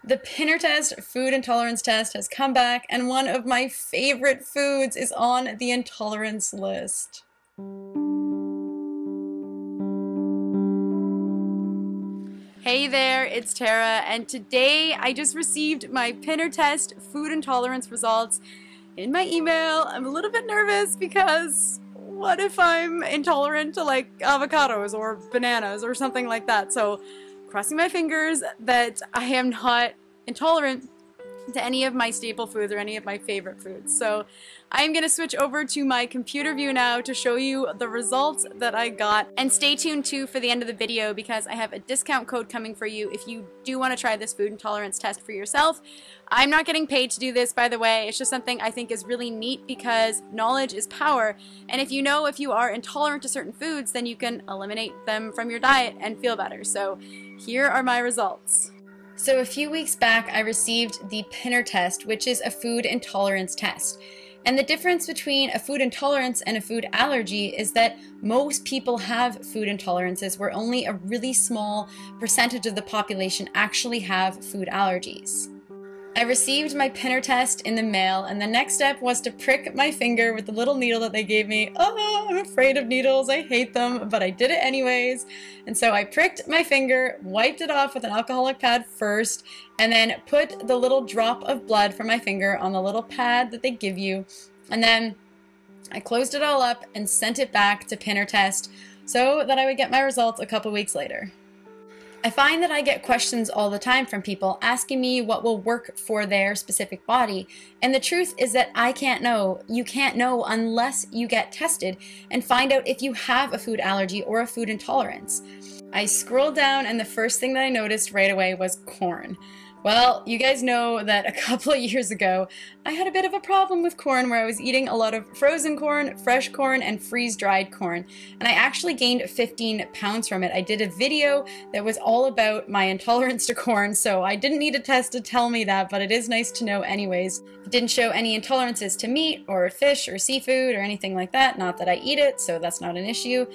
The Pinterest food intolerance test has come back, and one of my favorite foods is on the intolerance list. Hey there, it's Tara, and today I just received my Pinterest food intolerance results in my email. I'm a little bit nervous because what if I'm intolerant to like avocados or bananas or something like that? So crossing my fingers that I am not intolerant to any of my staple foods or any of my favorite foods. So I'm going to switch over to my computer view now to show you the results that I got. And stay tuned too for the end of the video because I have a discount code coming for you if you do want to try this food intolerance test for yourself. I'm not getting paid to do this, by the way. It's just something I think is really neat because knowledge is power. And if you know if you are intolerant to certain foods, then you can eliminate them from your diet and feel better. So here are my results. So a few weeks back, I received the Pinner test, which is a food intolerance test. And the difference between a food intolerance and a food allergy is that most people have food intolerances, where only a really small percentage of the population actually have food allergies. I received my Pinner test in the mail, and the next step was to prick my finger with the little needle that they gave me. Oh, I'm afraid of needles, I hate them, but I did it anyways. And so I pricked my finger, wiped it off with an alcoholic pad first, and then put the little drop of blood from my finger on the little pad that they give you. And then I closed it all up and sent it back to Pinner test so that I would get my results a couple weeks later. I find that I get questions all the time from people asking me what will work for their specific body, and the truth is that I can't know. You can't know unless you get tested and find out if you have a food allergy or a food intolerance. I scrolled down and the first thing that I noticed right away was corn. Well, you guys know that a couple of years ago, I had a bit of a problem with corn where I was eating a lot of frozen corn, fresh corn, and freeze-dried corn. And I actually gained 15 pounds from it. I did a video that was all about my intolerance to corn, so I didn't need a test to tell me that, but it is nice to know anyways. It didn't show any intolerances to meat or fish or seafood or anything like that. Not that I eat it, so that's not an issue.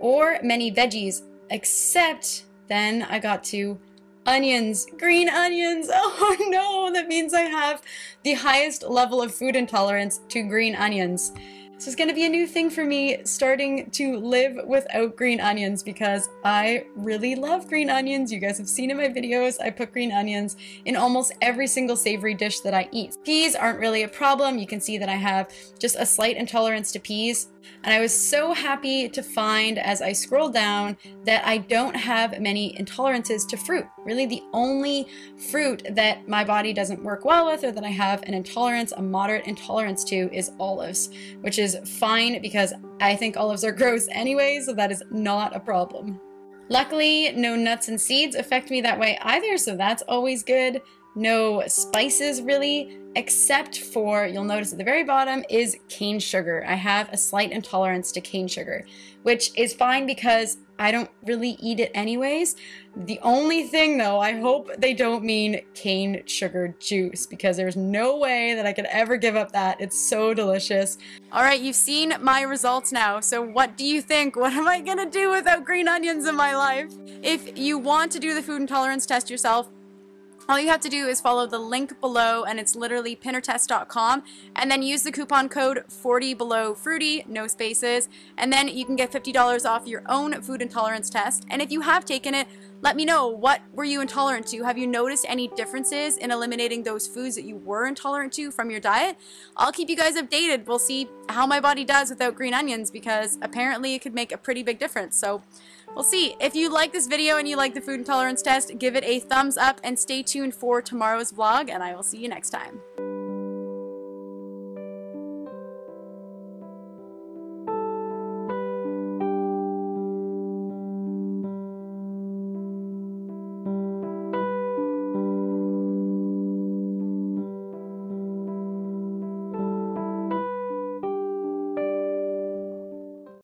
Or many veggies, except then I got to onions, green onions. Oh no, that means I have the highest level of food intolerance to green onions. This is going to be a new thing for me, starting to live without green onions because I really love green onions. You guys have seen in my videos, I put green onions in almost every single savory dish that I eat. Peas aren't really a problem. You can see that I have just a slight intolerance to peas. And I was so happy to find as I scrolled down that I don't have many intolerances to fruit. Really the only fruit that my body doesn't work well with or that I have an intolerance, a moderate intolerance to, is olives, which is fine because I think olives are gross anyway, so that is not a problem. Luckily, no nuts and seeds affect me that way either, so that's always good. No spices really, except for, you'll notice at the very bottom, is cane sugar. I have a slight intolerance to cane sugar, which is fine because I don't really eat it anyways. The only thing though, I hope they don't mean cane sugar juice because there's no way that I could ever give up that. It's so delicious. All right, you've seen my results now. So what do you think? What am I gonna do without green onions in my life? If you want to do the food intolerance test yourself, all you have to do is follow the link below, and it's literally pinnertest.com, and then use the coupon code 40BelowFruity, no spaces, and then you can get $50 off your own food intolerance test. And if you have taken it, let me know, what were you intolerant to? Have you noticed any differences in eliminating those foods that you were intolerant to from your diet? I'll keep you guys updated. We'll see how my body does without green onions because apparently it could make a pretty big difference. So we'll see. If you like this video and you like the food intolerance test, give it a thumbs up and stay tuned for tomorrow's vlog, and I will see you next time.